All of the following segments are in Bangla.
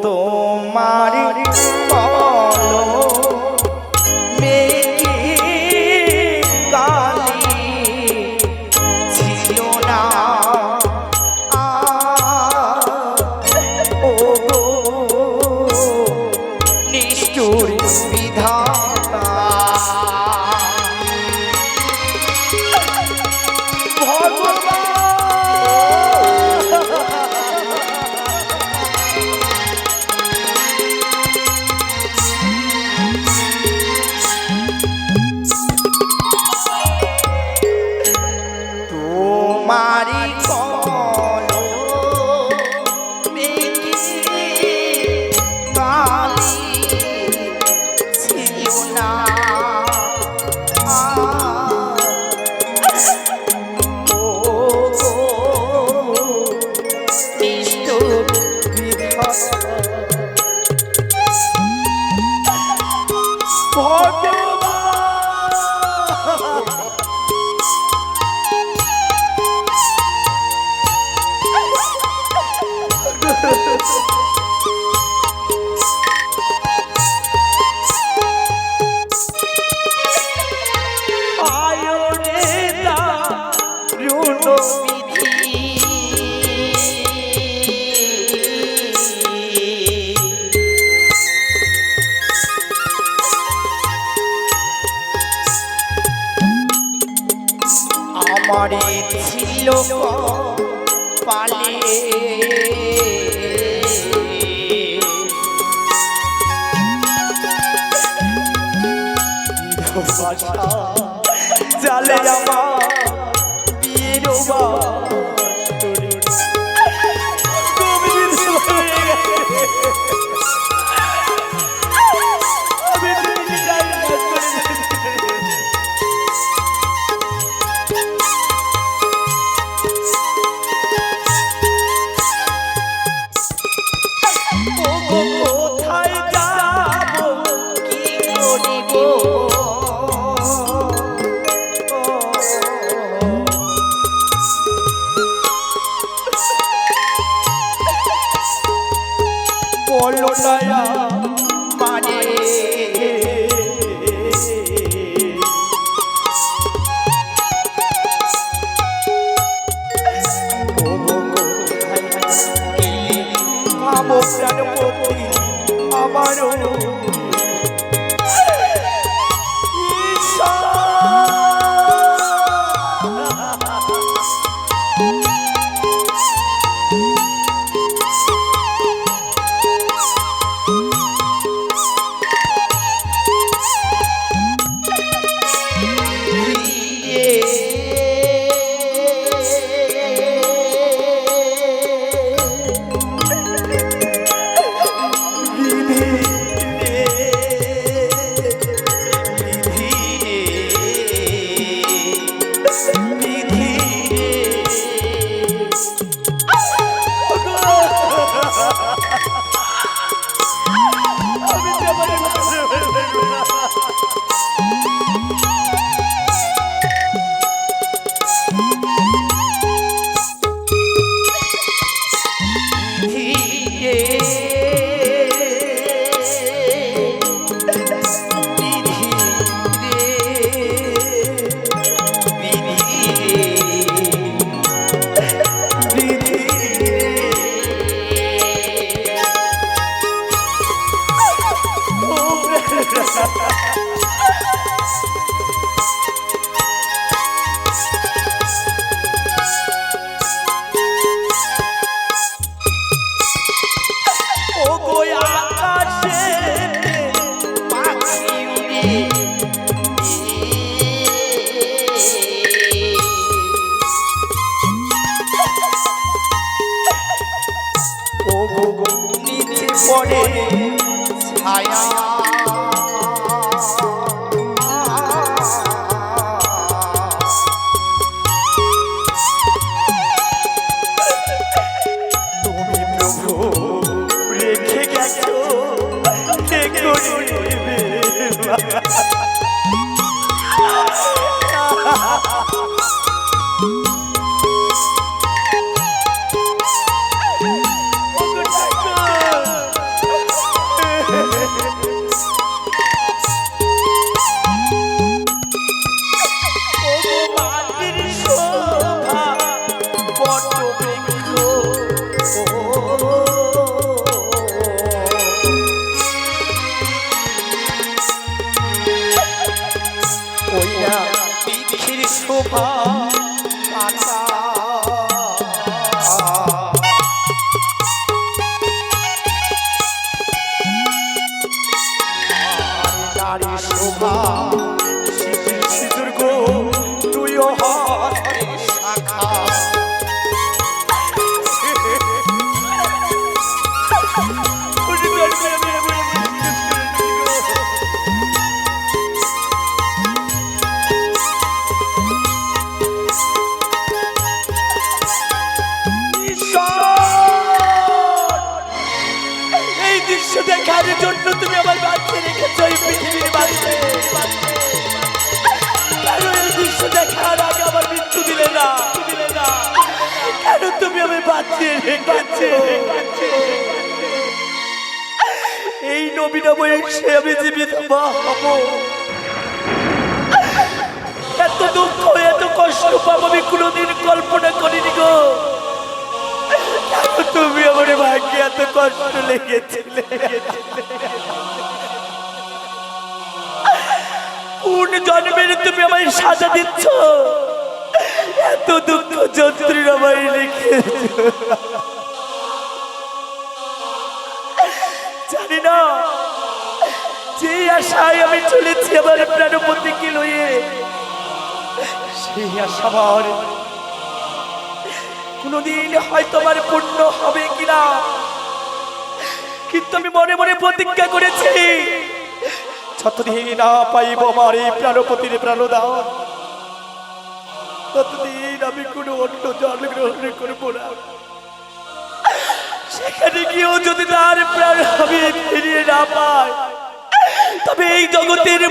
তোমার বলো মেঘে কালি ছিল না ও গো নিষ্ঠুর বিধাতা তোমারি কলো মেঘে কালি ছিল না ও গো নিষ্ঠুর বিধাতা আমারে ছিল পালে জালে আমার বিয়ের কোথায় যাব কি করিব বলো দয়া মানে প্রাণপতি আমারও পড়ে ছায়া তুমি প্রভু রেখে গেছো দৃশ্য দেখার জন্য তুমি আমার বাচ্চা রেখেছো এই পৃথিবীর বাড়িতে। কেন এই দৃশ্য দেখার আগে আমার মৃত্যু দিলে না? কেন তুমি আমার বাচ্চা রেখেছো? এই নবীন বয়সে আমি জীবিত মা হব, এত দুঃখ এত কষ্ট পাবো আমি কোনোদিন কল্পনা করিনি গো। তুমি আমার ভাগ্যে এত কষ্ট লেগেছিলে। কোন জন্মের তুমি আমায় সাজা দিচ্ছ? এত দুঃখ যন্ত্রীর আমায় লিখেছ। জানি না যে আশায় আমি চলেছি আমার প্রাণপতিকে লইয়ে, সেই আশা আমার কোনদিন হয়তো আমার পূর্ণ হবে কিনা, কিন্তু আমি মনে মনে প্রতিজ্ঞা করেছি যতদিন না পাইব আমার এই প্রাণপতির প্রাণদান, ততদিন আমি কোনো অন্য জল গ্রহণ করব না। সেখানে গিয়েও যদি তার প্রাণ আমি ফিরিয়ে না পাই, তবে এই জগতের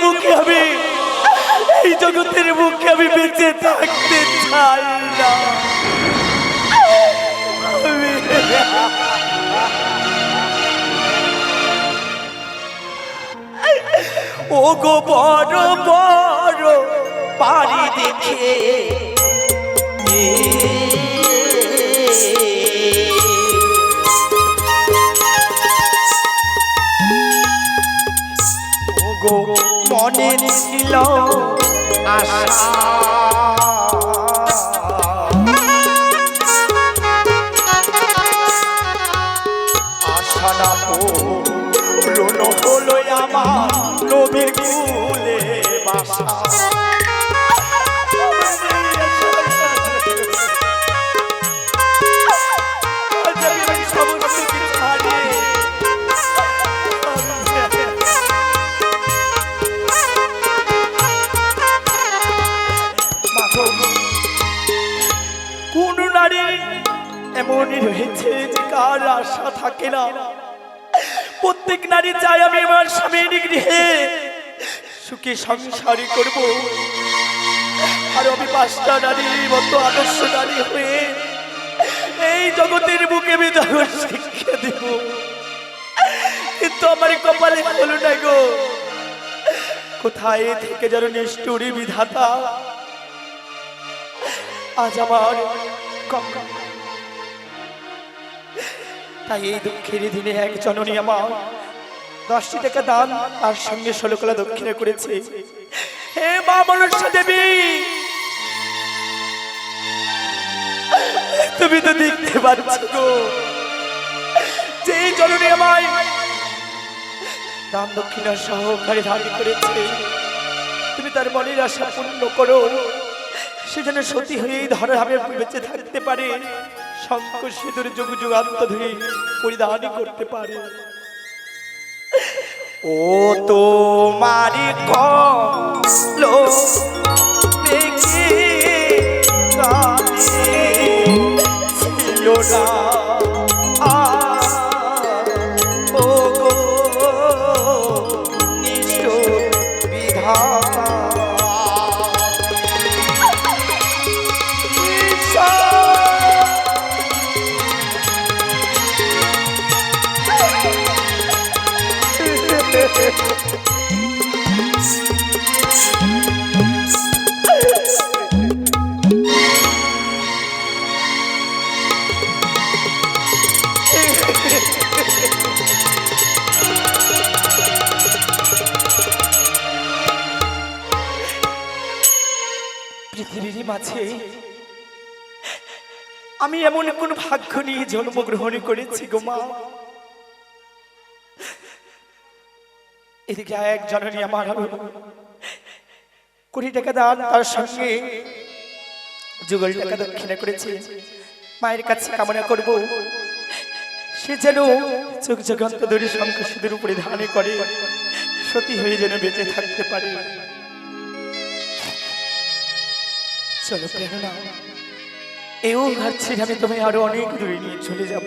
মুখে আমি বেঁচে থাকতে চাই না। ও গো বড় বড় পারি দেখে ও গো মনে ছিল আশা, আশা না পূরণ হলো আমার নবীর কুলে বাসা। কোন নারী এমনই রয়েছে যে কার আশা থাকে না? প্রত্যেক নারী চায় আমি আমার স্বামীর গৃহে সুখে সংসারী করব, আর আমি 5টা নারীর মতো আদর্শ নারী হয়ে এই জগতের বুকে বিজয় শিক্ষা দেব। কিন্তু আমার কপালে হলো না গো। কোথায় থেকে যেন নিষ্ঠুরী বিধাতা আজ আমার তাই এই দুঃখের দিনে এক জননী আমার 10টি টাকা দান তার সঙ্গে 16 কলা দক্ষিণা করেছে। হে মা মনসা দেবী, তুমি তো দেখতে পাচ্ছ গো যে এই জননী আমায় দান দক্ষিণা সহকারে ধারণ করেছে। তুমি তার মনের আশা পূর্ণ করো, সে যেন সতী হয়ে ধরা আমি বেঁচে থাকতে পারে, শঙ্খ সিঁদুর যুগ যুগান্ত ধরে পরিধান করতে পারে। ও তোমারি কলো দেখে ছিল না ও গো নিষ্ঠুর বিধাতা। পৃথিবীর মাঝে আমি এমন কোন ভাগ্য নিয়ে জন্মগ্রহণ করেছি গো মা। এদিকে এক জননী আমার 20 টাকা দান তার সঙ্গে যুগল টাকা দক্ষিণা করেছে। মায়ের কাছে কামনা করব সে যেন যুগ যুগান্ত ধরে শঙ্খ সিঁদুর উপরে ধারণ করে সতী হয়ে যেন বেঁচে থাকতে পারে। চলো প্রেরণা, এও ভাবছি আমি তোমায় আরো অনেক দূরে নিয়ে চলে যাব।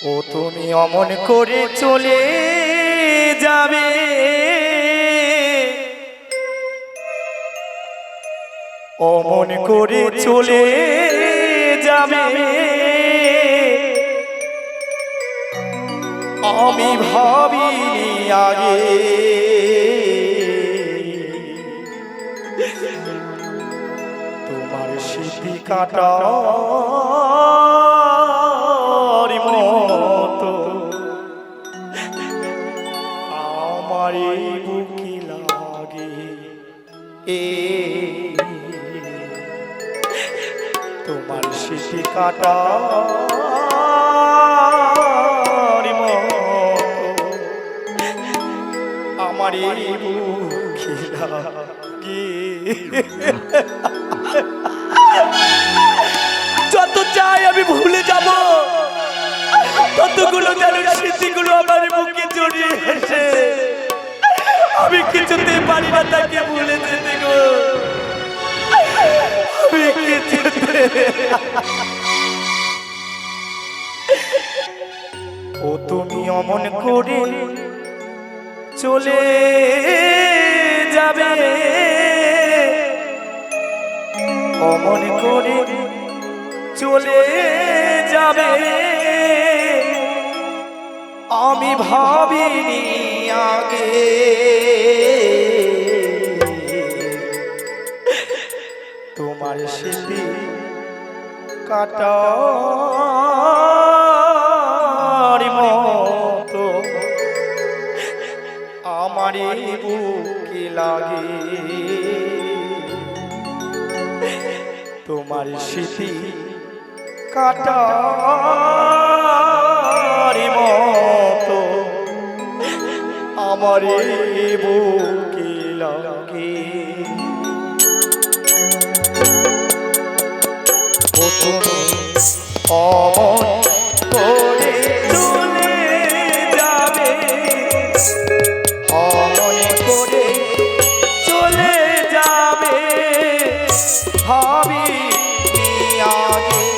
ও তুমি অমন করে চলে যাবে, অমন করে চলে যাবে, আমি ভাবিনি আগে। তোমার স্মৃতি কাটার মতো আমার এই বুকে লাগে, তোমার স্মৃতি কাটার মতো আমার এই বুকে লাগে। যত চাই আমি ভুলে যাব, ততগুলো যেন স্মৃতিগুলো আমার বুকে জড়িয়ে এসে আমি কিছুতে পারি না তাকে ভুলে যেতে গো। আমি কিছুতে, ও তুমি অমন করে চলে যাবে, অমন করে চলে যাবে, আমি ভাবিনি আগে। তোমার স্মৃতি কাটার মতো আমার বুকে লাগে, তোমার স্মৃতি কাটার মতো আমার বুকে লাগে। ও তুমি অমন করে চলে যাবে, অমন করে চলে যাবে, ভাবিনি আগে।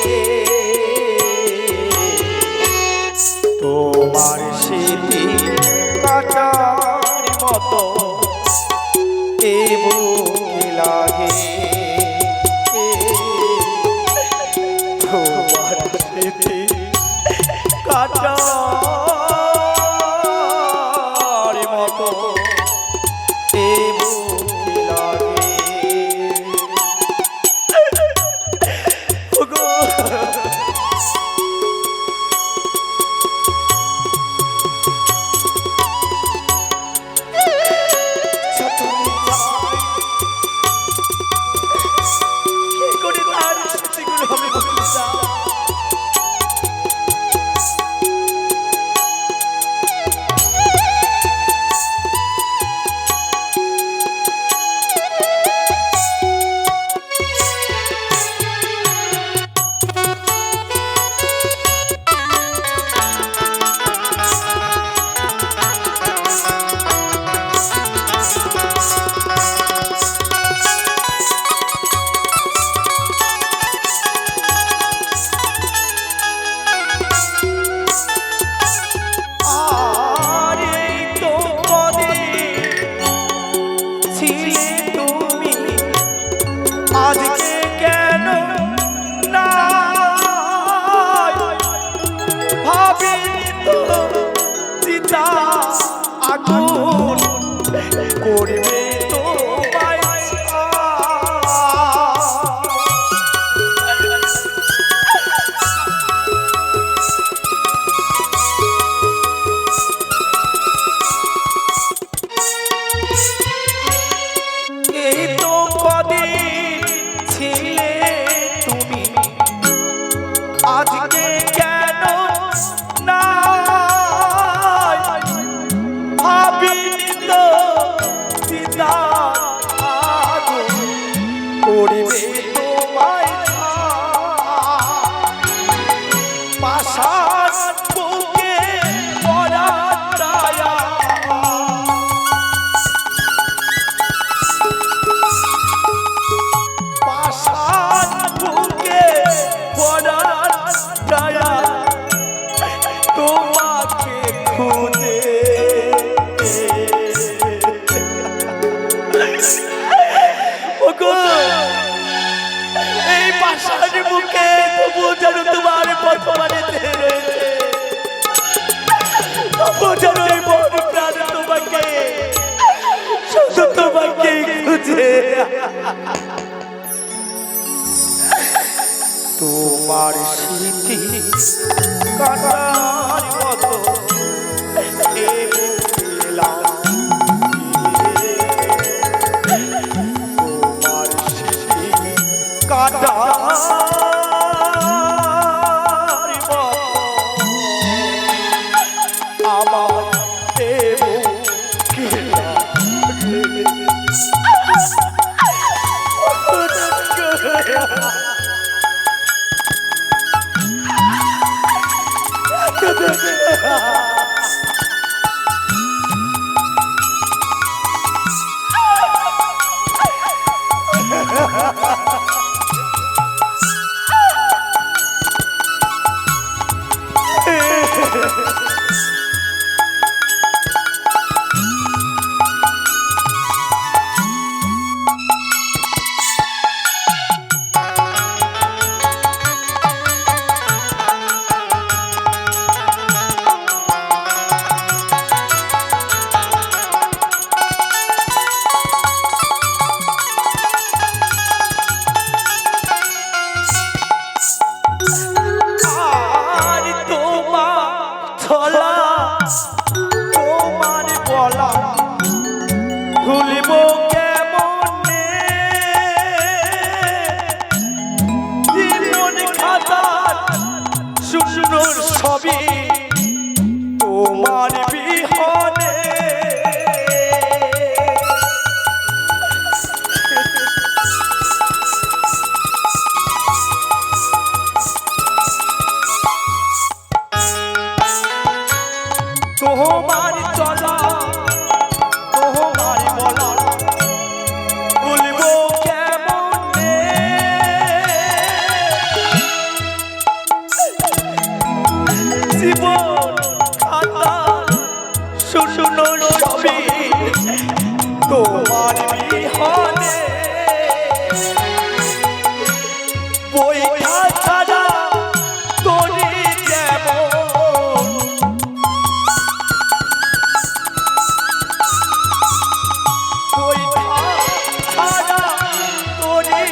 তোমার স্মৃতি কাটার মতো এ বুকে লাগে, তোমার স্মৃতি কাটার মতো এ বুকে লাগে। খুঁজে ওগো এই পাষাণ বুকে তবু যেন তোমার পথ বাড়িতে রয়েছে, তবু যেন এই মন প্রাণ তোমাকে শুধু তোমাকে খুঁজে। তোমার স্মৃতি কাটার মতো তোমার স্মৃতি কাটার মতো আমার সবই তোমার বিহনে তোমার চলা তোমার বলা বলবো কেমনে জীবন খাতা শুনো সবই তোমার বিহনে বই ছাড়া তোরে যেমন বই ছাড়া তোরে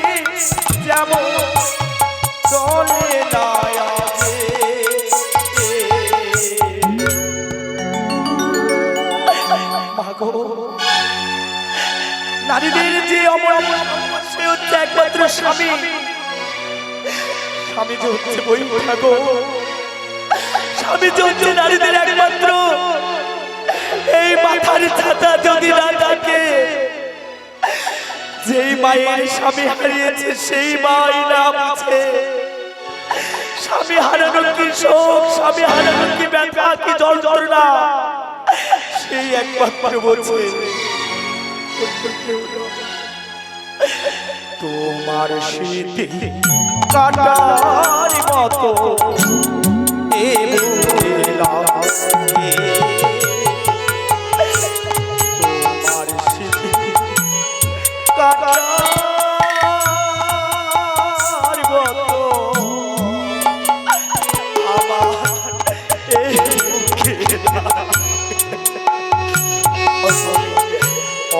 যেমন চলে না নারীদের যে অমর সে হচ্ছে একমাত্র স্বামী, স্বামী যে হচ্ছে বই গো, স্বামী যে হচ্ছে নারীদের একমাত্র এই মাথার ছাতা যদি না থাকে, যেই মায়ের স্বামী হারিয়েছে সেই মাই না বুঝে স্বামী হারানোর কি শোক, স্বামী হারানোর কি ব্যথা, কি যন্ত্রণা সেই একমাত্র বলছে। তোমার স্মৃতি কাটার মতো তোমার স্মৃতি কাটার মতো আমার এই বুকে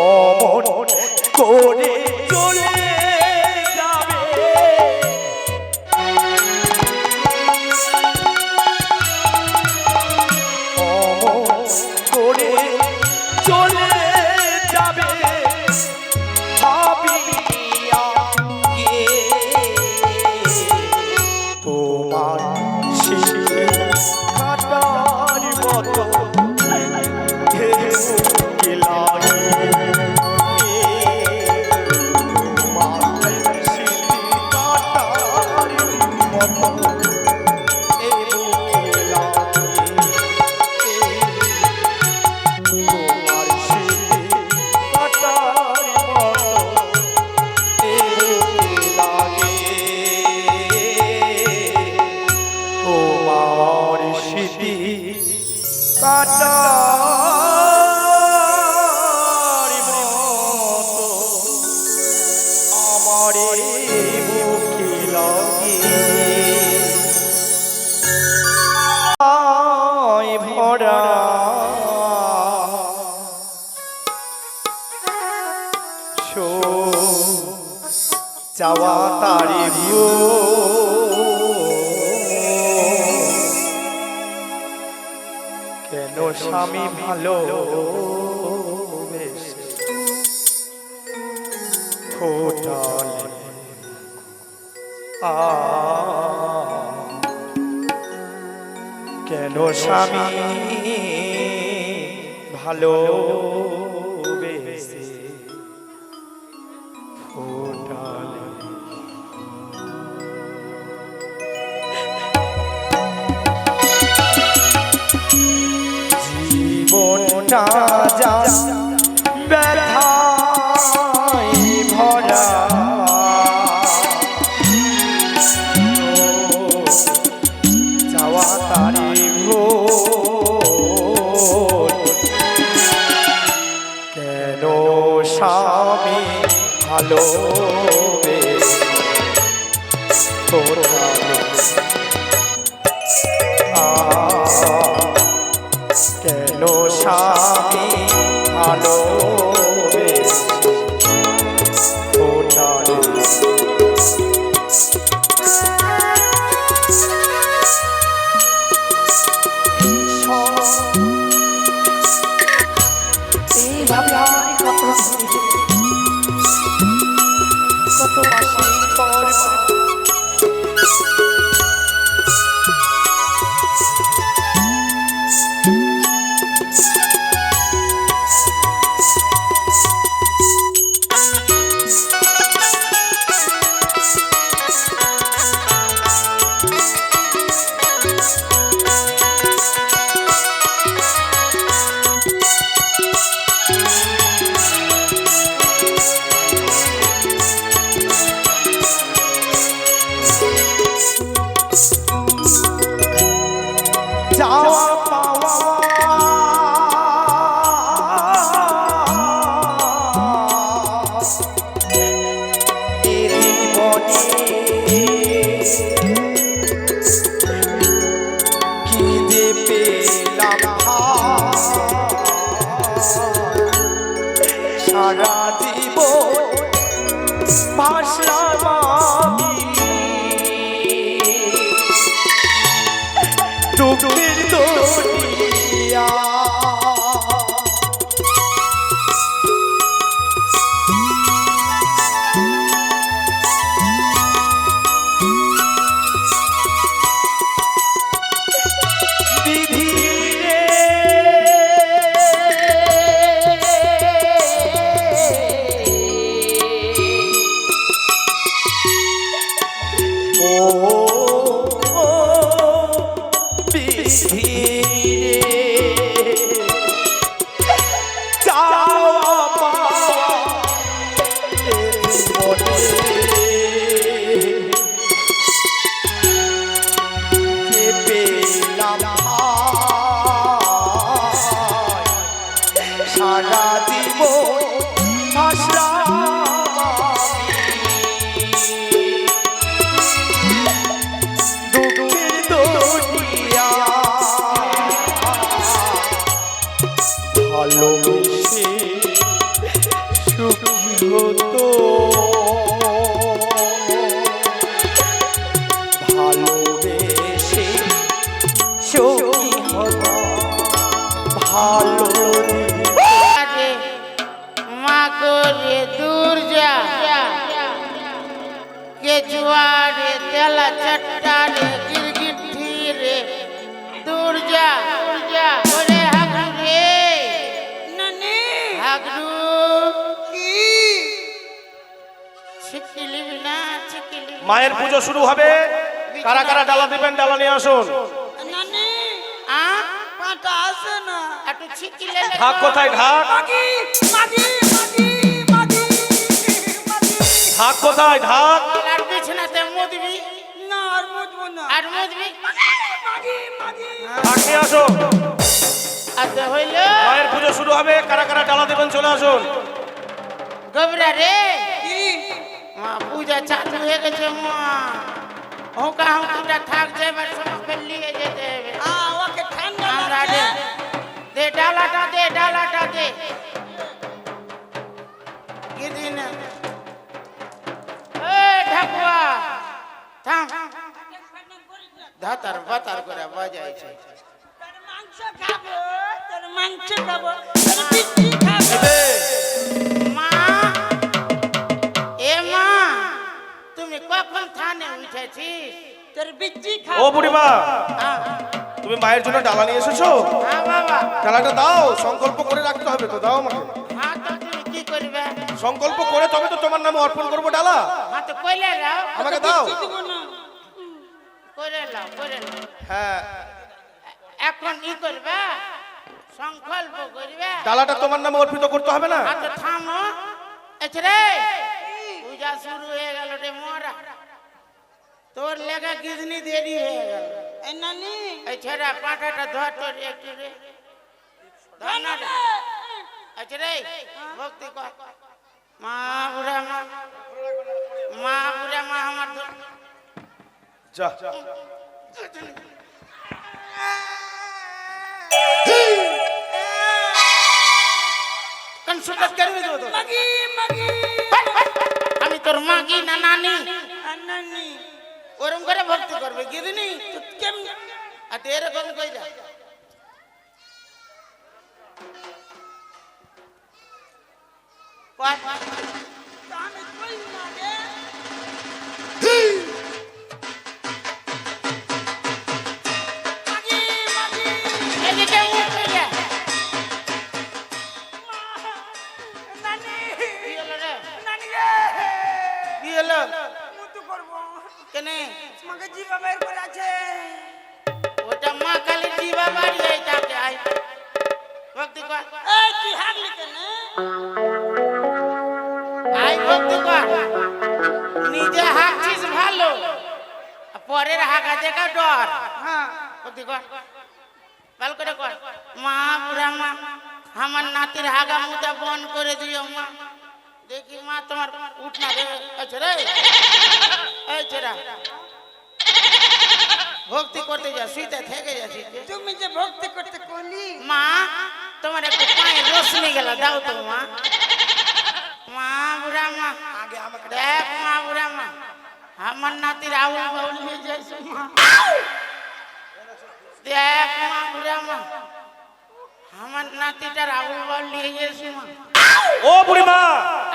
অমন করে চলে যাবে অমন করে চলে যাবে ভাবিয়া কে তোমার স্মৃতি কাটার মতো কাটার মতো আমারে বুকে লাগে ভরা যাওয়া তারে কেন স্বামী ভালো ফোটালে কেন স্বামী ভালো জীবনটা যা ব্যথায় ভরা যাওয়া তারে কেন স্বামী ভালো কেন স্বামী ভালো এইভাবে আর কত মাসের পর যাওয়া পাওয়া কি যে পেলাম সারা জীবন ভাসলাম দুঃখের দরিয়া বিধি রে ও সারা জীবন ভাসলাম দুঃখের দরিয়া ভালোবেসে সুখী হতো ভালোবেসে সুখী হতো ভালো রে দূর যা কে জুয়ারে তেলা চট্টা রে গিরগিটি রে দূর যা ওরে হাগরু রে নানি হাগরু কি ছিকিলি না ছিকিলি মায়ের পুজো শুরু হবে কারা কারা ডালা দিবেন ডালা নিয়ে আসুন নানি আ পাটা আছে না একটু ছিকিলে ঢাক কোথায় ঢাক মাগি ঢাক কোথায় ঢাক আর বিছানাতে মুদবি না আর মুদবো না আর মুদবি ঢাক নিয়ে আসো আচ্ছা হইল মায়ের পুজো শুরু হবে, কারা কারা ডালা দেবেন চলে আসুন। গবরা রে মা পূজা চালু হয়ে গেছে মা হোকা হুকুটা থাক যাবে সবকে নিয়ে যেতে হবে ওকে ঠান্ডা আমরা লাগছে। দে ডালাটা দে কি দিন এ ঢাকুয়া থাম ধাতার বাতার করে বাজাইছে তোর মাংস খাবো তোর মাংস খাবো তোর পিঠি খাবো এবে, মা এ মা তুমি কখন থানে উঠেছিস তোর বিচি ও খাবো বুড়িমা, হ্যাঁ তুমি মায়ের জন্য ডালা নিয়ে এসেছো? হ্যাঁ বাবা ডালাটা দাও, সংকল্প করে রাখতে হবে তো, দাও আমাকে। হ্যাঁ তো তুমি কি করবে সংকল্প করে তবে তো তোমার নামে অর্পণ করবো ডালা। হ্যাঁ তো কইলে যাও আমাকে দাও। দিব না করে লাও হ্যাঁ, এখন ই করবে সংকল্প করবে ডালাটা তোমার নামে অর্পিত করতে হবে না? হ্যাঁ তো থামো রে পূজা শুরু হয়ে গেল রে মোরা তোর লেগে কিডনি দেরি হয়ে গেল এই নানি এই ছেড়া পাটাটা ধর তোর একটু রে ধর না রে। আচ্ছা রে ভক্তি কর মা বুড়া মা আমার যা, কনসুটাস করবি তো মাগি মাগি আমি তোর মাগি না নানি আর নানি ওরম করে ভক্তি করবে গিরিনি তো কেমনে আর তুই এরকম কই যা তো আমি কই না রে মাগি মাগি এদিকে মুখ করে নানি কি হলো রে নানি রে কি হলো মুতু করব কেনে মাকে জিবা বের করে আছে ওটা মা কালী জিবা বাড়ি যাই তাকে আই ভক্তি কর এই তুই হারলি কেন আই ভক্তি কর নিজে হাঁকছিস ভালো আর পরের হাঁকা দেখা ডর হ্যাঁ ভক্তি কর ভালো করে কর মা বুড়া মা আমার নাতির হাগা মুতা বন্ধ করে দিও মা দেখি মা তোমার উঠ না রে আচ্ছা রে এই ছেড়া ভক্তি করতে যা শুইতে থেকে যাচ্ছি তুমি যে ভক্তি করতে কলি মা তোমার একটু পায়ে রোশনি গেল দাও তো মা মা বুড়া মা দেখ মা বুড়া মা আমার নাতির আউল বাউল হয়ে যাইছে মা দেখ মা বুড়া মা আমার নাতিটার আউল বাউল নিয়ে যাইছে মা ও বুড়িমা,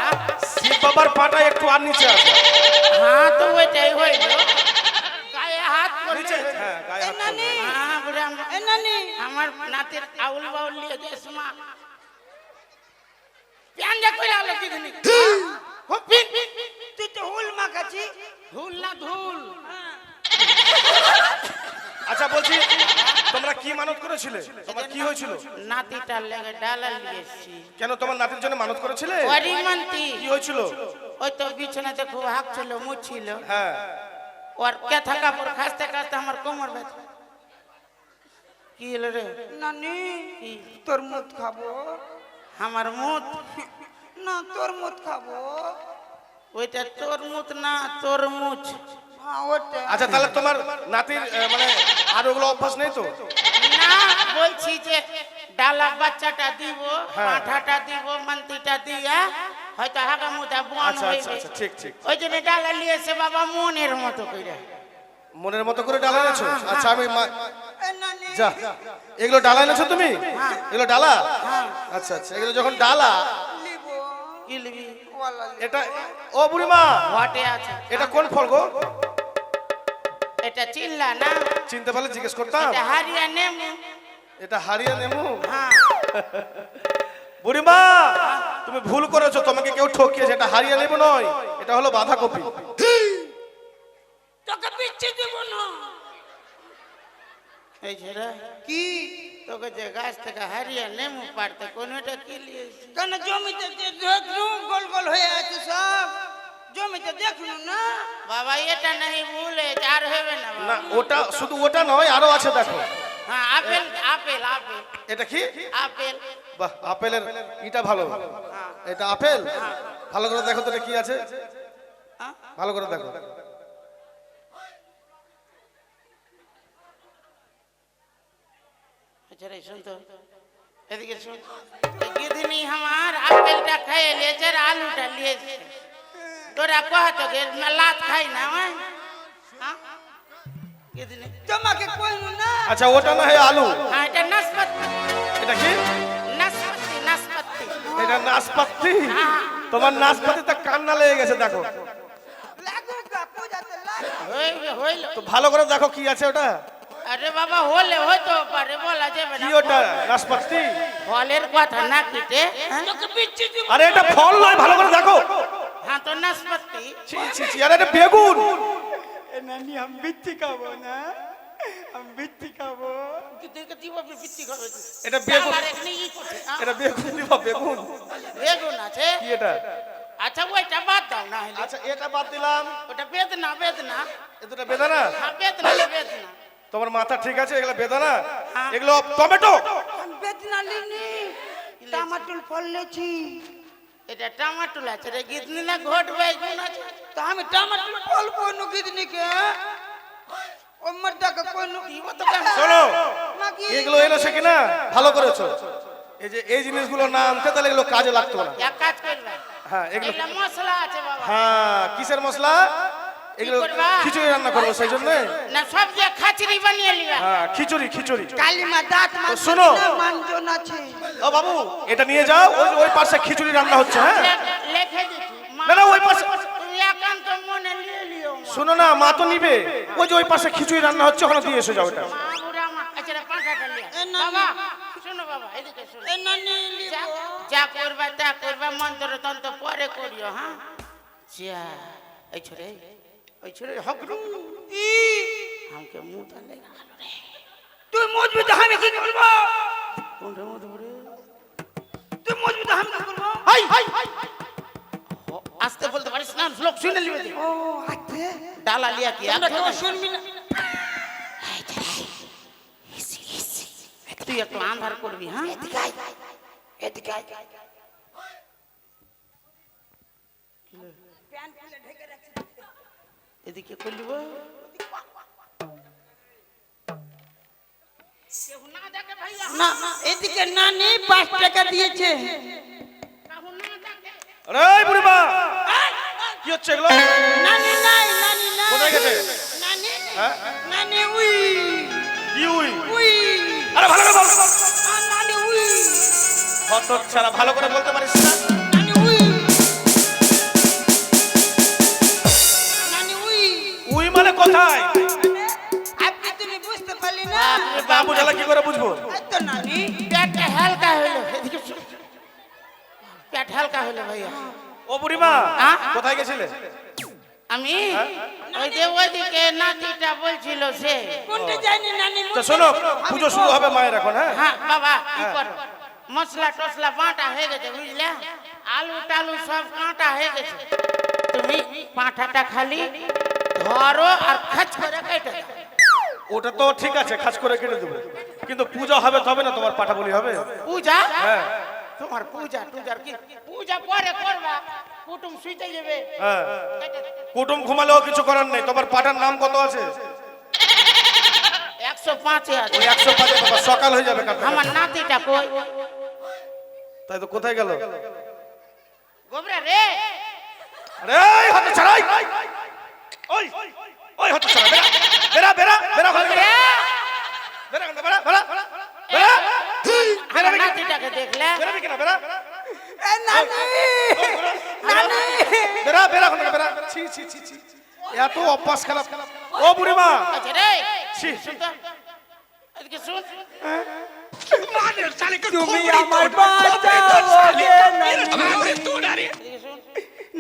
আহ, শিব বাবার পাটা একটু আর নিচে আছে। হ্যাঁ তো ওইটাই হইল গায়ে হাত নিচে, করছে হ্যাঁ, গায়ে হাত নানি মা বুড়া মা এ নানি আমার নাতির আউল বাউল নিয়ে যাইছে মা প্যান যা কইরা আলো কি দিনি পিন পিন তুই তো হুল মাখাছি ধুল না ধুল আচ্ছা বলছি, তোমরা কি মানত করেছিলে? তোমার কি হয়েছিল? নাতিটার লেগে ডালা লিয়েছি কেন তোমার নাতির জন্য মানত করেছিলে? পরিমন্তি কি হয়েছিল? ওই তো বিছানাতে খুব হাঁকছিল মুছিল হ্যাঁ, ওর কেথা কাপড় খাসতে খাসতে আমার কোমর ব্যথা কি হলো রে নানি কি তোর মুত খাবো আমার মুত না তোর মুত খাবো ওইটা তোর মুত না তোর মুছ হ্যাঁ ওটা আচ্ছা তাহলে তোমার নাতির মানে আর ওগুলো অভ্যাস নেই তো? না বলছি যে ডালা বাচ্চাটা দিব হ্যাঁ। পাঠাটা দিব মান্তিটা দিয়া হয়তো হাগা মুতা বন আচ্ছা আচ্ছা হইবে আচ্ছা, ঠিক ঠিক। ওই জন্য ডালা লিয়েছে বাবা মনের মতো কইরা মনের মতো করে ডালা এনেছো? আচ্ছা আমি এ নানি যা, এগুলো ডালা এনেছো তুমি? এগুলো ডালা? আচ্ছা আচ্ছা, এগুলো যখন ডালা, লিবো কি লিবি ওয়ালা লিবো। এটা ও বুড়িমা, ঘটে আছে এটা কোন ফল গো? এটা চিল্লা না চিনতে পারলে জিজ্ঞেস করতাম। এটা হারিয়া নেমু এটা হারিয়া নেমু। হ্যাঁ বুড়িমা, তুমি ভুল করেছো, তোমাকে কেউ ঠকিয়েছে। এটা হারিয়া নেবু নয়, এটা হলো বাঁধাকপি। তোকে পিচ্ছি দিব না এই ছেড়া কি তোকে যে গাছ থেকে হারিয়া নেমু পারতে কোনটা কি লিয়েছি কেন জমিতে যে দেখলু গোল গোল হয়ে আছে সব জমিতে দেখলু না বাবা এটা नहीं ভুলে আর হবে না না, বাবা। ওটা শুধু ওটা নয়, আরো আছে দেখো। হ্যাঁ আপেল আপেল আপেল এটা কি? আপেল বাহ, আপেলের ইটা ভালো। এটা আপেল? ভালো করে দেখো তো এটা কি আছে, হ্যাঁ? ভালো করে দেখো। আচ্ছা রে শুন তো, এদিকে শুন। গিদিনি আমার আপেলটা খেয়ে লিয়েছে আর আলুটা লিয়েছে। তোরা কহ তো গে লাত খাই না ওই হ্যাঁ গিদিনি। তোমাকে কইল না আচ্ছা ওটা না হয় আলু, হ্যাঁ এটা নাশপাতি এটা কি? নাশপাতি নাশপাতি। এটা নাশপাতি। হ্যাঁ তোমার নাশপাতি তা কান্না লেগে গেছে দেখো। লাগুগা পূজাতে লাগ হইল। তো ভালো করে দেখো কি আছে ওটা। আরে বাবা হলে হয়তো পারে বলা যাবে কি না। ওটা? নাশপাতি? ফলের কথা না কিটে তোকে বিচ্ছি দিব আরে এটা ফল নয়, ভালো করে দেখো। হ্যাঁ তো নাশপাতি। ছি ছি ছি, আরে এটা বেগুন। এ নানি আমি বিচ্ছি খাবো না, আমি বিচ্ছি খাবো। দেখে দিব বিপত্তি হবে। এটা বেগুন, আর এখানে ই করছে হ্যাঁ? এটা বেগুন দিবা, বেগুন। বেগুন আছে। কি এটা? আচ্ছা ওইটা বাদ দাও না হলে। আচ্ছা এটা বাদ দিলাম। ওটা বেদনা বেদনা। এ দুটো বেদানা? হ্যাঁ বেদনা বেদনা। তোমার মাথা ঠিক আছে? এগুলো বেদানা, হ্যাঁ। এগুলো টমেটো। আমি বেদনা লিনি টমাটর ফল লেছি এটা টমাটোল আছে রে গিদনি না ঘট বেগুন আছে। তো আমি টমাটর ফল কোন গিদনি কে ও মর্দাকে কোন দিব তো কেন? শোনো, মাগি এগুলো এলো সে কিনা ভালো করেছো। এই যে এই জিনিসগুলো না আনতে তাহলে এগুলো কাজে লাগতো না। এক কাজ করবে। হ্যাঁ এগুলো, এগুলা মশলা আছে বাবা। হ্যাঁ কিসের মশলা? এগুলো করবা? খিচুড়ি রান্না করবো সেই জন্য। না সব যে খাচড়ি বানিয়ে লিবা। হ্যাঁ খিচুড়ি খিচুড়ি। কালিমা দাঁত মান শোনো। মানজন আছে ও বাবু এটা নিয়ে যাও, ওই ওই পাশে খিচুড়ি রান্না হচ্ছে। হ্যাঁ লিখে দিচ্ছি। না, না, ওই পাশে- তুই একান্ত মনে নিয়ে লিও। শোনো না, মা তো নিবে। ওই যে ওই পাশে খিচুড়ি রান্না হচ্ছে, ওখানে দিয়ে এসে যাও এটা। মা বুড়া মা আচ্ছা রে পাঁঠাটা লিয়া। এ না, বাবা শোনো বাবা এদিকে শোনো। এ নানি লিব যা করবা তা করবা মন্ত্র তন্ত্র পরে করিও হ্যাঁ। যা এই ছোরে ওই ছোরে হকরু ই আমাকে মুটা লেগে গেল রে। তুই মজবুত আমি কি করব কোনটা মুটা রে? তুই মজবুত আমি কি করব হাই হাই আস্তে বলতে পারিস না, লোক শুনে নিবে। ও আতে ডালা লিয়া কি আমরা একদম কেউ শুনবি না তুই একটু আন্ধার করবি হ্যাঁ। এদিকে আয় এদিকে করলিব না দেখে ভাইয়া না এদিকে নানি 5 টাকা দিয়েছে কাহু না দেখে। আরে এই বুড়িমা, কি হচ্ছে এগুলো? নানি নাই নানি নাই কোথায় গেছে? নানি হ্যাঁ? নানি উই কি উই? উই আরে ভালো করে বল। নানি উই হত ছাড়া, ভালো করে বলতে পারিস না? নানি উই নানি উই উই মানে কোথায়? আপনি তুমি বুঝতে পারলি না বাবু জ্বালা কি করে বুঝবো? এই তো নানি পেটটা হালকা হইলো এদিকে শোন। পেট হালকা হইলো ভাইয়া। ও বুড়িমা হ্যাঁ? কোথায় গেছিলে? আমি ওই যে ওইদিকে নাতিটা বলছিল সে। কোনটা জানি নানি তো শোনো, পুজো শুরু হবে মায়ের এখন। হ্যাঁ হ্যাঁ বাবা কি করো মশলা টসলা বাটা হয়ে গেছে বুঝলে, আলু টালু সব কাঁটা হয়ে গেছে। তুমি পাঁঠাটা খালি ধরো আর খাচ করে কেটে দাও। ওটা তো ঠিক আছে, খাস করে কেটে দেবো, কিন্তু পূজা হবে তবে না তোমার পাঠা বলি হবে। পূজা হ্যাঁ তোমার পূজা টুজার কি পূজা পরে করবা, কুটুম শুইতে যাবে। হ্যাঁ, কুটুম ঘুমালেও কিছু করার নেই। তোমার পাঠার নাম কত আছে? 105 আছে। ওই 105 বাবা, সকাল হয়ে যাবে কালকে। আমার নাতিটা কই তাই তো কোথায় গেল? গোবরা রে? আরে এই হাতে ছাড়াই, ওই ওই হাতে ছাড়াই, বেরা বেরা বেরা বেরা রে বেরা বেরা বেরা বেরা বেরা আমার নাতিটাকে দেখলে বেরা কিনা বেরা এ নানি নানি বেরা বেরা বেরা। ছি ছি ছি ছি, এত অভ্যাস খারাপ। ও বুড়িমা, আচ্ছা রে ছি। শুন তো এদিকে শুন। তুমি আমার বাঁচাও গে নানি এদিকে শুন।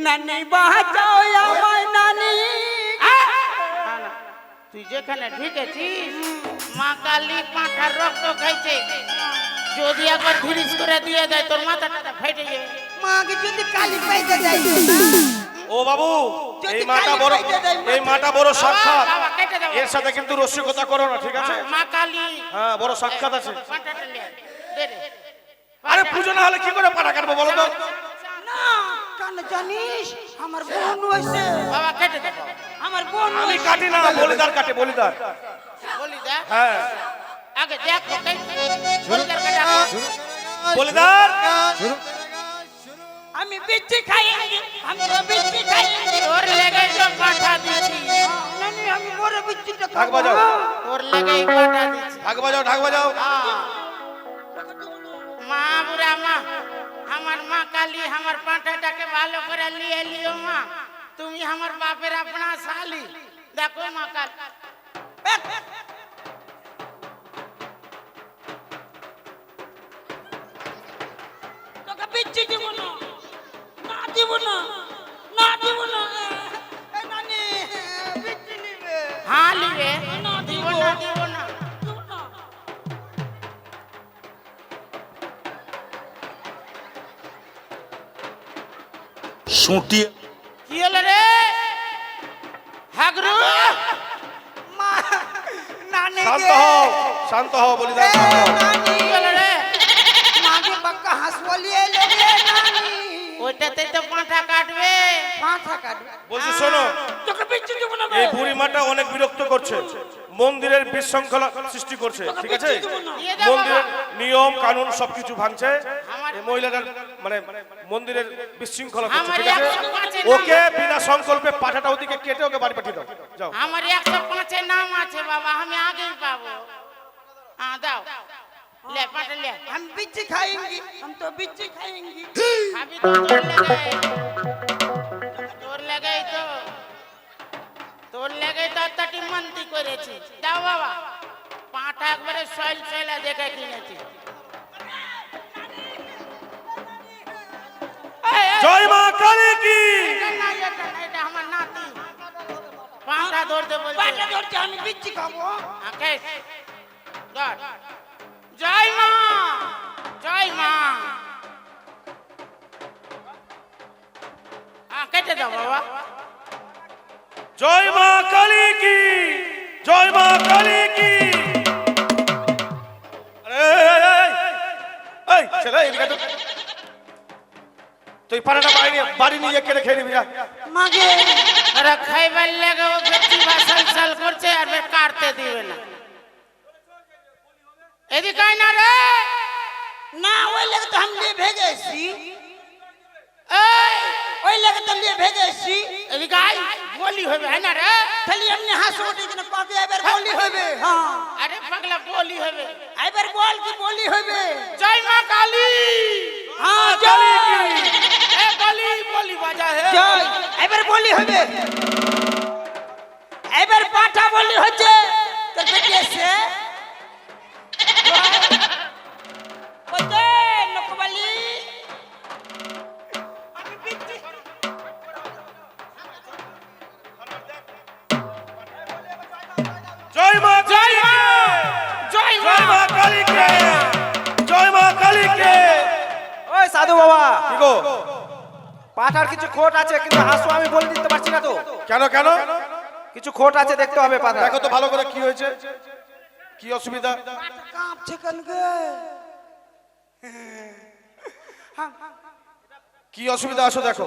নানি বাঁচাও আমায় নানি না, না, তুই যেখানে ঢুকেছিস মা কালী পাঁঠার রক্ত খাইছে, যদি একবার ফিরিস করে দিয়ে দেয় তোর মাথাটা ফেটে যাবে। মাকে যদি কালি পাইতে যাই ও বাবু, যদি এই মাটা কালী বড়, পাইতে দেয়, এই মাটা বড় সাক্ষাৎ। বাবা কেটে কেটে দেবো এর সাথে কিন্তু রসিকতা করো না, ঠিক আছে? মা কালী হ্যাঁ, বড় সাক্ষাৎ আছে। পাঁঠাটা নিয়ে আয়। দে দে। আরে পুজো না হলে কি করে পাটা কাটবো বলো তো? না কেন জানিস আমার বোন হয়েছে, বাবা কেটে দেবো আমার বোন আমি হয়েছে। কাটি না, বলিদার কাটে, বলিদার। বলি দে হ্যাঁ, আগে দেখো বলিদার কাটা বলিদার। আমি বিচ্ছি খাইনি, আমি তো বিচ্ছি খাইনি। তোর লেগে তো পাঠা দিছি নানি আমি বড় বিচ্ছিটা ঢাক খাবো। বাজাও, তোর লেগেই পাঠা দিছি ঢাক বাজাও, ঢাক বাজাও। মা বুড়া মা আমার মা কালী আমার পাঁঠাটাকে ভালো করে লিয়ে লিও মা তুমি আমার বাপের আপনা শালি দেখো মা কালী তোকে বিচ্ছি দিব না, না দিব না, না দিব না। এই নানি বিচ্ছি নিবে। হ্যাঁ লিবে না দিব দিব না দিব না দিব না। সুটিয়ে কি হলো রে হাগরু মা নানি শান্ত গে। হও, শান্ত হও, বলিদার এ শান্ত হও। নানি কি হলো রে মাগে বাক্কা হাসওয়ালি এলো রে নানি। ওইটাতে তো পাঁঠা কাটবে পাঁঠা কাটবে। বলছি শোনো, তোকে বিচ্ছি দিব না। এই বুড়ি মাটা অনেক বিরক্ত করছে, মন্দিরের বিশৃঙ্খলা সৃষ্টি করছে, ঠিক আছে? দিয়ে দাও মন্দিরের বাবা। নিয়ম কানুন সবকিছু ভাঙছে। আমার- এই মহিলাটার মানে মন্দিরের বিশৃঙ্খলা করছে, আমার ঠিক আছে? 105 ওকে বিনা সংকল্পে পাঠাটা ওদিকে কেটে ওকে বাড়ি পাঠিয়ে দাও, যাও। আমার 105 নাম আছে বাবা আমি আগেই পাবো হ্যাঁ দাও ले पाटे ले हम बिच्ची खाएंगे, हम तो बिच्ची खाएंगे। अभी तो তোর লাগাই তো তটি মন্তি করেছি দাও বাবা পাঁঠা একবারে সয়েল সয়েলা দেখে কিনেছি জয় মা কালী কি এটা আমার নাতি পাঁঠা ধরতে বলছে पाटा धरते हम बिच्ची खाबो। আকে ধর জয় মা জয় মা কেটে দাও বাবা জয় মা কালী কি, জয় মা কালী কি। এই ছেলে এদিকে তো, তুই পাড়াটা বাড়ি নিয়ে কেটে খেয়ে নিবি যা। मागे আরে খাইবার লাগে ও ব্যক্তি বাসাল সাল করছে আর বে কাটতে দিবে না এদিকে আয় না রে ना ओई लगे तो हम लिए भेजे सी, এই ओई लगे तो लिए भेजे सी। এদিকে আয় বলি হবে হ্যাঁ না রে खाली हमने हासोटी दिन पाके एबर बोली होबे। हां আরে পাগলা বলি হবে एबर बोल की बोली होबे। জয় মা কালী हां কালী जय কি, এ বলি বলি বাজা হে जय एबर बोली होबे। एबर पाटा बोली होचे तर बेटे से ओते नकबली আমি বিচ্ছি জয় মা কালী কে, জয় মা জয় মা কালী কে, জয় মা কালী কে। ওই সাধু বাবা, কি গো, পাঠার কিছু খোট আছে কিন্তু হাসু আমি বলে দিতে পারছি না তো। কেন কেন? কিছু খোট আছে দেখতে হবে পাঠা। দেখো তো ভালো করে কি হয়েছে, কি অসুবিধা। কাঁপছে কেন গে? কি অসুবিধা আসো দেখো।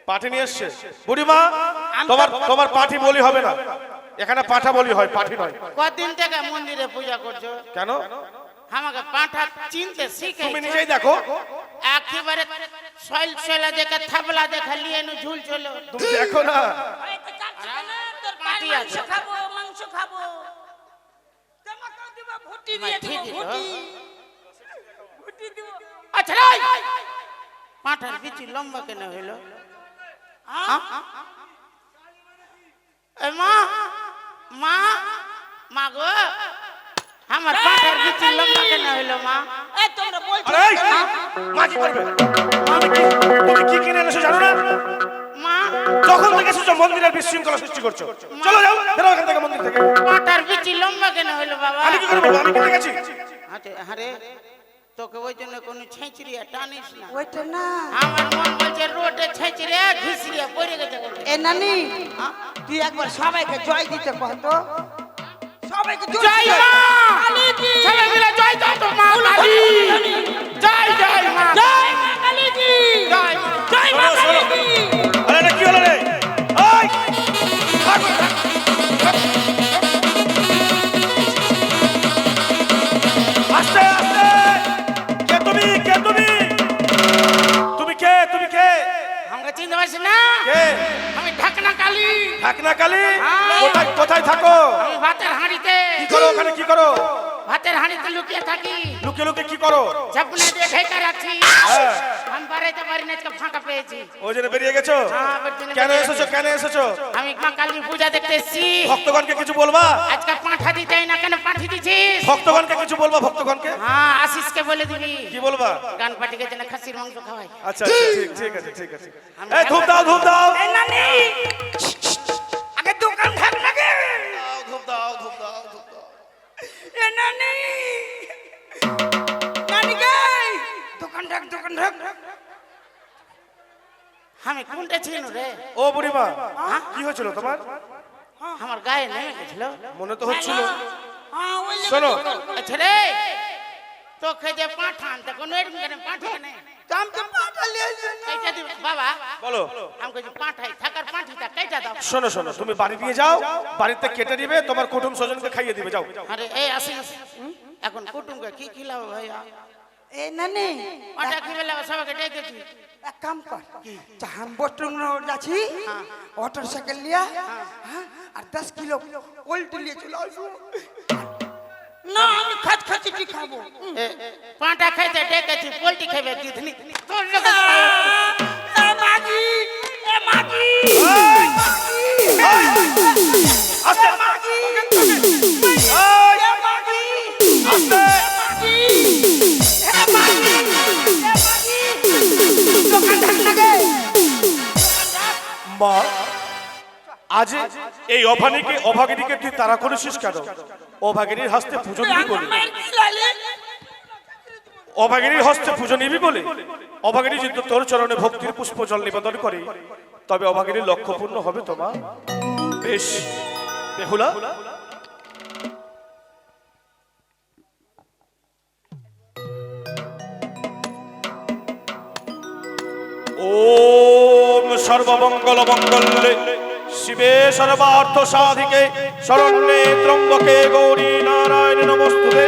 পাঠি নিয়ে এসছে বুড়িমা, তোমার তোমার পাঠি বলি হবে না, এখানে পাঠা বলি হয়, পাঠি নয়। কতদিন থেকে মন্দিরে পূজা করছো কেন? আমাকে পাঁঠা চিনতে শিখে তুমি নিজেই দেখো, একেবারে সয়েল সয়েলা দেখে থাবলা দেখে নিয়ে নু ঝুল চলো তুমি দেখো না। এই তো কাঁপছে কেন? তোর পাটি মাংস আছে। খাবো, মাংস খাবো। তোমাকে দিব ভুটি দিয়ে দিব ঠিকই তো। ভুটি। ভুটি দিব। আচ্ছা রে পাঁঠার বিচি লম্বা কেন হইল হ্যাঁ? এ মা মা মা গো আমার পাঁঠার বিচি লম্বা কেন হইল মা এই তোমরা বলছো আরে এই, মা কি করবে? তুমি কি কিনে এনেছো জানো না? মা যখন থেকে এসেছো মন্দিরের বিশৃঙ্খলা সৃষ্টি করছো। চলো যাও, বেরো এখান থেকে, মন্দির থেকে। পাঁঠার বিচি লম্বা কেন হইল বাবা আমি কি করবো, আমি কিনে গেছি। আচ্ছা আরে তোকে ওই জন্য কোনো ছেঁচড়িয়া টানিস না। ওইটা না আমার মন বলছে রোডে ছেঁচড়িয়া ঘিসড়িয়া পড়ে গেছে বলে। এ নানি তুই একবার সবাইকে জয় দিতে কহ তো সবাইকে জয় মা কালীজি সবাই মিলে জয় দাও তো মা কালী। জয় জয় মা জয় মা কালীজি জয় মা। জয় মা শোনো, শোনো। কালীজি আরে এটা কি হলো রে? এই! থাক, থাক, থাক। আস্তে আস্তে। কে তুমি? কে তুমি? তুমি কে? তুমি কে? আমাকে চিনতে পারছিস না? কে? আমি ঢাকনা কালী। ঢাকনা কালী? হ্যাঁ। কোথায় কোথায় থাকো? আমি ভাতের হাঁড়িতে কি করো ওখানে? কি করো? ভাতের হাঁড়িতে লুকিয়ে থাকি। লুকিয়ে লুকিয়ে কি করো? ঝাপনা দিয়ে ঢেকে রাখছি। হ্যাঁ। আমি বাড়াইতে পারি না, আজকে ফাঁকা পেয়েছি। ওই জন্য বেরিয়ে গেছো? হ্যাঁ, ওই জন্য কেন বেরিয়ে এসেছো? গেছি। কেন এসেছো? আমি মা কালীর পূজা দেখতে এসেছি। ভক্তগণকে কিছু বলবা? আজকে পাঁঠা দিতে না, কেন পাঠি দিছিস? ভক্তগণকে কিছু বলবা? ভক্তগণকে হ্যাঁ, আশিসকে বলে দিবি কি বলবা? গান পাটিকে যেন খাসির মাংস খাওয়াই। আচ্ছা আচ্ছা, ঠিক ঠিক আছে, ঠিক আছে। এই ধূপ দাও, ধূপ দাও। এ নানি আগে দোকান থাক লাগে ধূপ দাও, ধূপ দাও, ধূপ দাও। এ নানি নানি গে দোকান থাক আমি কোনটা ছিল রে? ও বুড়িমা, কি হয়েছিল তোমার? আমার গায়ে নেমে গেছিল। মনে তো হচ্ছিল। হ্যাঁ ওই শোনো, আচ্ছা রে, তোকে যে পাঁঠা আনতে কোনো এরকম কেন পাঁঠি কেন? দাম তো পাঠালি এইটা দিবি বাবা। বলো। আমাকে যে পাঁঠাই থাকার পাঁঠিটা কেটে দাও। শোনো শোনো, তুমি বাড়ি নিয়ে যাও, বাড়িতে কেটে দিবে, তোমার কুটুম স্বজনকে খাইয়ে দিবে, যাও। আরে এই আসিস, এখন কুটুমকে কি খিলাবো ভাইয়া? এ নানি পাঁঠা খিলাবো, সবাইকে ডেকেছি। এক কাম কর জাহান বস্ত্র যাচ্ছি মোটর সাইকেল লিয়া হ্যাঁ, আর 10 কিলো পোল্ট্রি নিয়ে চলে আসবো না আমি খাচ্ছি খাবো পাঁঠা খাইতে ডেকেছি, পোল্ট্রি খাইবে দিদনি। তোর লোক এ মাগি আস্তে মাগি এই, এ মাগি আস্তে। এ মাগি দোকান থাক লাগে মা, আজ এই অভাগিনীকে তুই তাড়া করেছিস কেন? অভাগিনীর হস্তে পুজো নিবি বলে? অভাগিনীর হস্তে পুজো নিবি বলে? অভাগিনী যদি তোর চরণে ভক্তির পুষ্প জল নিবেদন করে, তবে অভাগিনীর লক্ষ্য পূর্ণ হবে তোমা। বেশ, বেহুলা, ওম সর্বমঙ্গল মঙ্গলে শিবে সর্বার্থ সাধিকে শরণ্যে ত্রম্বকে গৌরী নারায়ণ নমস্তুতে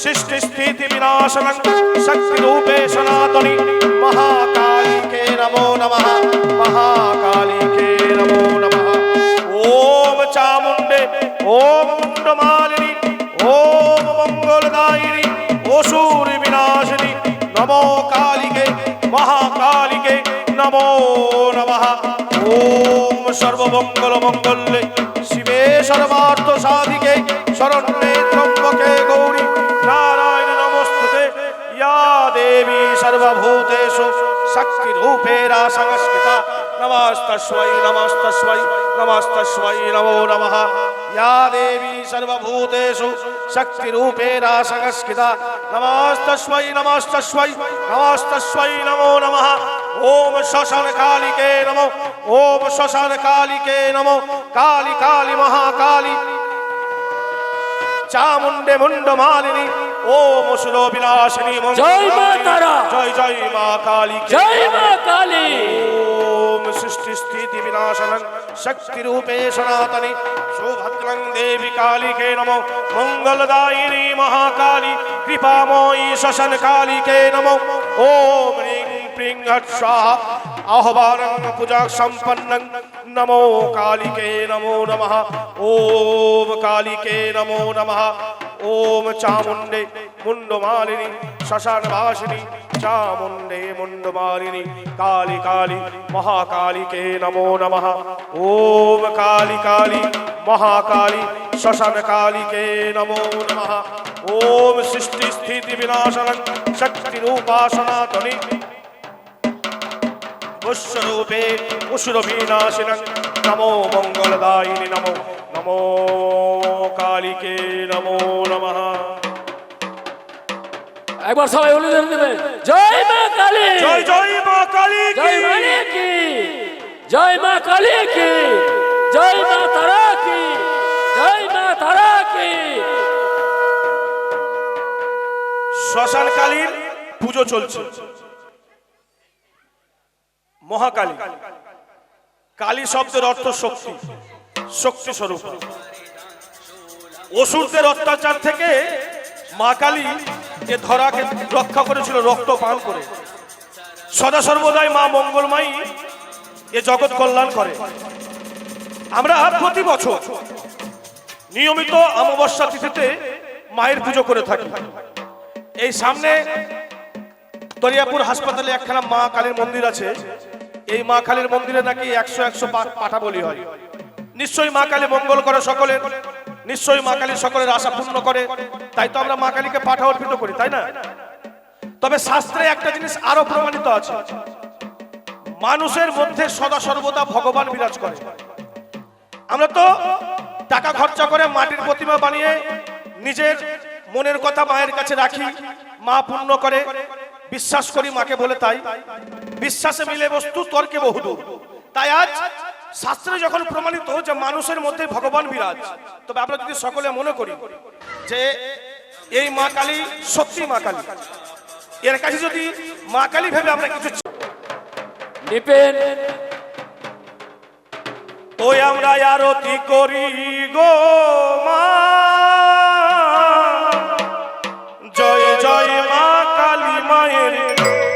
সৃষ্টি স্থিতি বিনাশনং শক্তি রূপে সনাতনী মহাকালীকে নমো নমঃ। মহাকালীকে নমো নমঃ। ওম চামুণ্ডে, ওম মুণ্ডমালিনী, ওম মঙ্গলদায়িনী, অসুর বিনাশিনী নমো কালীকে মহাকালীকে নমো নমঃ। ওম সর্বমঙ্গল মঙ্গলে শিবে সর্বার্থ সাধিকে শরণ্যে ত্রম্বকে গৌরী নারায়ণ নমস্তুতে ইয়া দেবী সর্বভূতেষু শক্তি রূপেরা সংস্কৃতা নমস্তস্मै নমস্তস্मै নমস্তস্मै নমো নমঃ। या देवी सर्वभूतेषु शक्तिरूपेणा संस्कृता नमस्तस्मै नमस्तस्मै नमस्तस्मै नमो नमः। ओम श्मशान कालिके नमो, ओम श्मशान कालिके नमो। काली काली महाकाली चामुंडे मुंड मालिनी, ओम असुर विनाशिनी जय मां तारा। जय जय मां काली के जय मां काली। ओम सृष्टि स्थिति विनाशनं शक्ति रूपे सनातनी सुभद्रं देवी काली के नमो। मंगलदायिनी महाकाली कृपामयी श्मशान काली के नमो। ओम ह्रीं प्रीं हट स्वाहा आह्वानं पूजा संपन्नं नमो कालिके नमो नमः। ओम कालिके नमो नमः। ओम चामुंडे मुंडमालिनी श्मशानवासिनी चामुंडे मुंडमालिनी काली काली महाकालिके नमो नमः। ओम काली काली महाकाली श्मशान कालिके नमो नमः। ओम सृष्टि स्थिति विनाशनं शक्ति रूपा सनातनी पुष्यरूपे पुष्यविनाशिनं नमो मंगलदायिनी नमो नमो कालिके नमो नमः। একবার সবাই বলে দেবে জয় মা কালী, জয় জয় মা কালী কি, জয় মানি কি, জয় মা কালী কি, জয় মা তারা কি, জয় মা তারা কি। শ্মশান কালীর পুজো চলছে। মহাকালী, কালী শব্দের অর্থ শক্তি, শক্তি স্বরূপ। অসুরদের অত্যাচার থেকে মা কালী এ ধরাকে রক্ষা করেছিল রক্ত পান করে। সদা সর্বদাই মা মঙ্গলময়ী এ জগৎ কল্যাণ করে। আমরা প্রতি বছর নিয়মিত অমাবস্যা তিথিতে মায়ের পুজো করে থাকি। এই সামনে দরিয়াপুর হাসপাতালে একখানা মা কালীর মন্দির আছে। এই মা কালীর মন্দিরে নাকি 100 পাঠা বলি হয়। নিশ্চয়ই মা কালী মঙ্গল করে সকলের, নিশ্চয়ই মা কালী সকলের আশা পূর্ণ করে, তাই তো আমরা মা কালীকে পাঠা অর্পিত করি, তাই না? তবে শাস্ত্রে একটা জিনিস আরো প্রমাণিত আছে, মানুষের মধ্যে সদা সর্বদা ভগবান বিরাজ করে। আমরা তো টাকা খরচা করে মাটির প্রতিমা বানিয়ে নিজের মনের কথা মায়ের কাছে রাখি, মা পূর্ণ করে, বিশ্বাস করি মাকে বলে। তাই বিশ্বাসে মিলে বস্তু, তর্কে বহুদূর। তাই আজ শাস্ত্রে যখন প্রমাণিত যে মানুষের মধ্যে ভগবান বিরাজ, তবে আমরা যদি সকলে মনে করি যে এই মা কালী সত্যি মা কালী, এর কাছে যদি মা কালী ভেবে আমরা কিছু নিপেন ওই আমরা আরতি করি গো মা, জয় জয় মা কালী মায়ের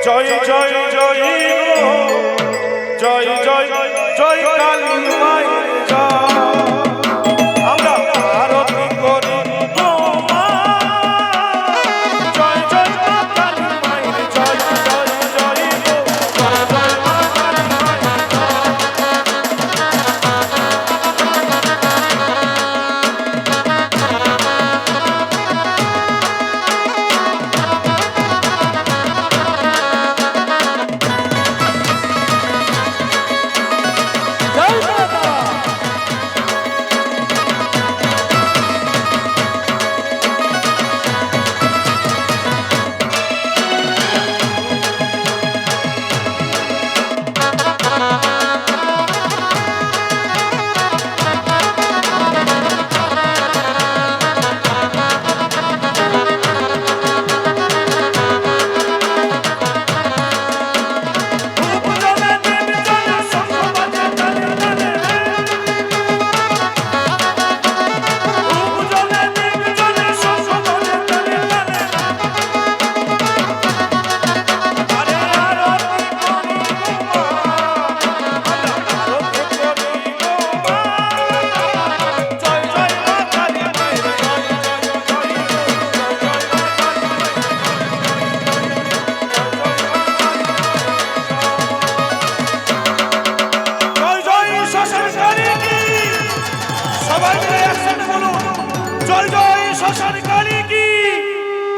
জয় জয় জয় গো, জয় জয় জয় কালী মায়ের জয়। আমরা আরতি করি গো মা, জয় জয় মা কালী মায়ের জয় জয় জয় গো, জয় জয় মা কালী মায়ের জয় মা তারা।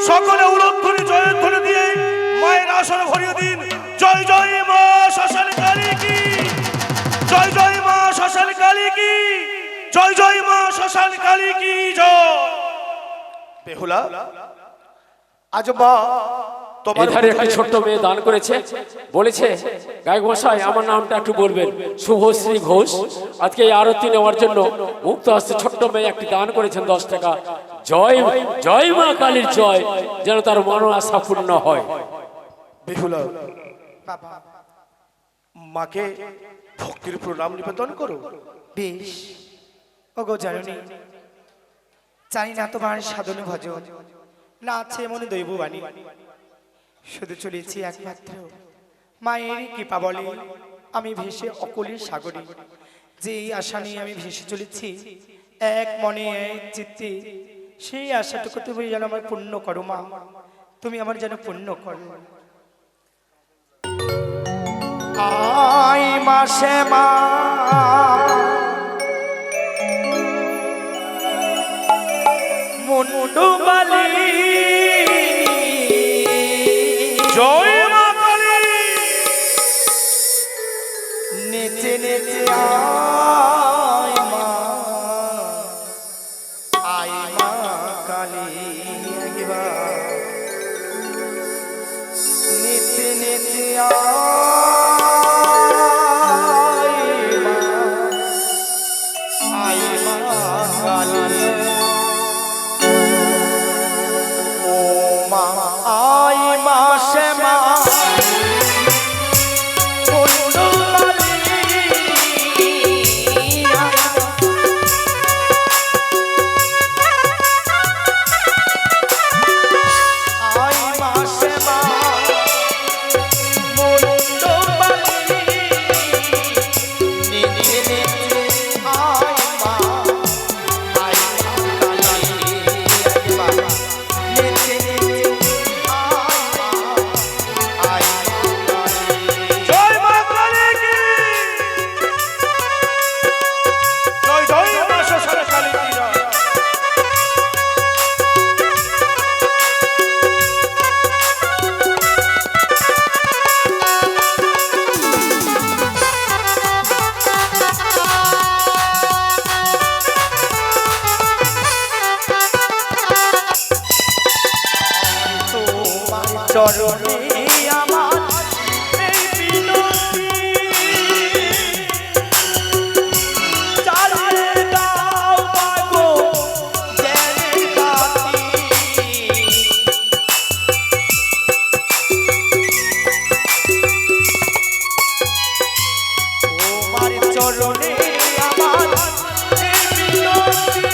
সকলে উলধ্বনি জয়ধ্বনি দিয়ে মায়ের আসন ভরিয়ে দিন। জয় জয় মা শ্মশান কালী কি, জয় জয় মা শ্মশান কালী কি, জয় জয় মা শ্মশান কালী কি জয়। বেহুলা, আজ মা তোমার এধারে একটি ছোট্ট মেয়ে দান করেছে, বলেছে গায়ক মশাই আমার নামটা একটু বলবেন, শুভশ্রী ঘোষ। আজকে এই আরতি নেওয়ার জন্য মুক্ত হস্তে ছোট্ট মেয়ে একটি দান করেছেন 10 টাকা। জয় জয় মা কালীর জয়, যেন তার মনোআশা পূর্ণ হয়। বেহুলা, মাকে ভক্তির প্রণাম নিবেদন করো। বেশ ওগো জাননী, জানি না তোমার সাধনে ভজন না আছে মনে দৈববাণী, শুধু চলেছি একমাত্র মায়ের কৃপা বলে আমি ভেসে অকলের সাগরে। যে আশা নিয়ে আমি ভেসে চলেছি এক মনে এক চিত্তে, সেই আশাটুকু তুমি যেন আমার পূর্ণ করো মা, তুমি আমার যেন পূর্ণ করো। আই মাসে মা মুন্ডু বালি, জয় মা কালী, নেচে নেচে আয় মা, আয় মা কালী একবার জয় মা কালী কি জয় জয় মা শ্মশান কালী কি জয়। চরণে আমার এই বিনতি, চালিয়ে দাও মাগো জ্ঞানের বাতি। তোমার চরণে আমার এই বিনতি,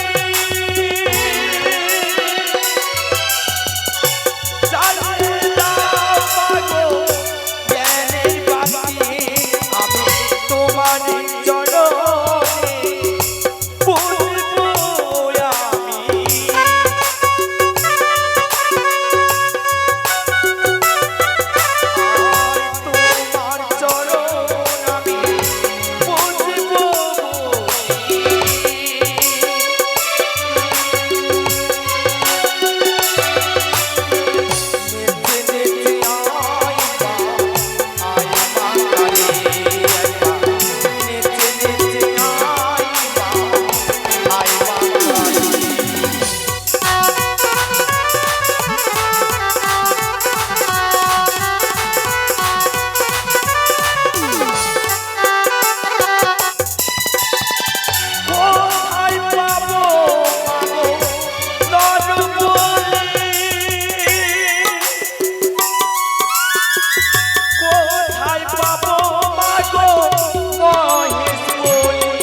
চালিয়ে দাও মাগো জ্ঞানের বাতি। আমি তোমার চরণে পূজবো আমি। তোমার চরণ আমি পূজবো। কোথায় পাবো মাগো নরবলি, কোথায় পাবো মাগো মহেশ বলি।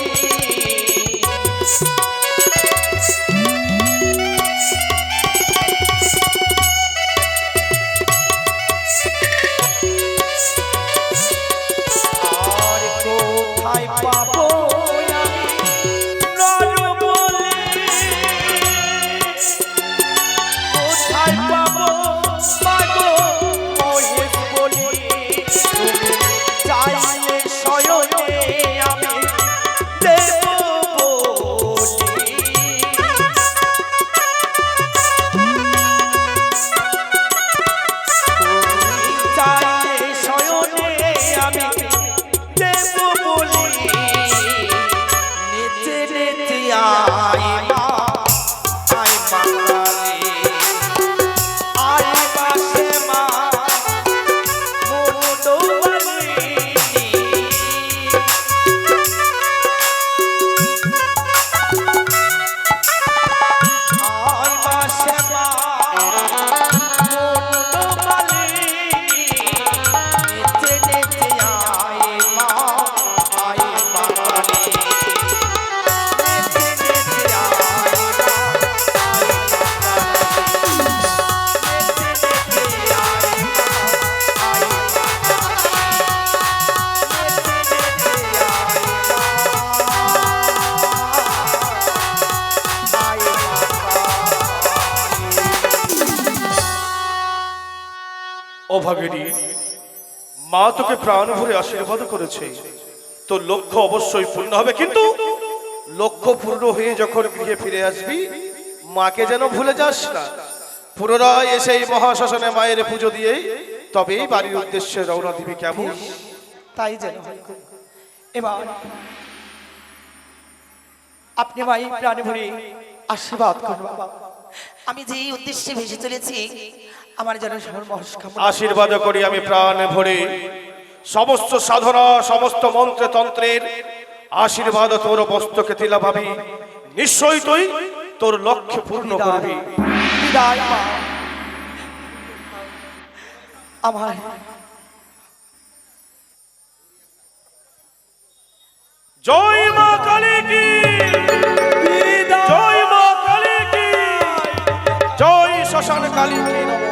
আর কোথায় পাবো আমি নরবলি, কোথায় পাবো মাগো মহেশ বলি। তুমি চাইলে শয়নে আমি দেব বলি। তুমি চাইলে শয়নে আমি দেব বলি। নেচে নেচে আয় মা, আয় মা কালী, আয় মা শ্যামা মনোবালিনী। আয় মা শ্যামা মনোবালিনী। নেচে নেচে আয় মা, আয় মা কালী, নেচে নেচে আয় মা, আয় মা কালী, নেচে নেচে আয় মা, আয় মা অভাগিনী মা তোকে প্রাণ ভরে আশীর্বাদ করেছে, তোর লক্ষ্য অবশ্যই পূর্ণ হবে। কিন্তু লক্ষ্য পূর্ণ হয়ে যখন গৃহে ফিরে আসবি মাকে যেন ভুলে যাস না। পুনরায় এসে এই মহাশ্মশানে মায়ের পুজো দিয়ে তবেই বাড়ির উদ্দেশ্যে রওনা দিবি, কেমন? তাই যেন হয় গো। এবার আপনি ভাই প্রাণ ভরে আশীর্বাদ করুন বাবা। আমি যে উদ্দেশ্যে ভেসে চলেছি আমার যেন সর্বমহৎ কামনা আশীর্বাদ করি আমি প্রাণ ভরে, সমস্ত সাধনা সমস্ত মন্ত্র তন্ত্রের আশীর্বাদ তোর বস্তকে দিলা ভাবি, নিশ্চয়ই তুই তোর লক্ষ্য পূর্ণ করবি। বিদায় মা। আমার জয় মা কালী কি, জয় মা কালী কি, জয় শ্মশান কালী কি নমঃ।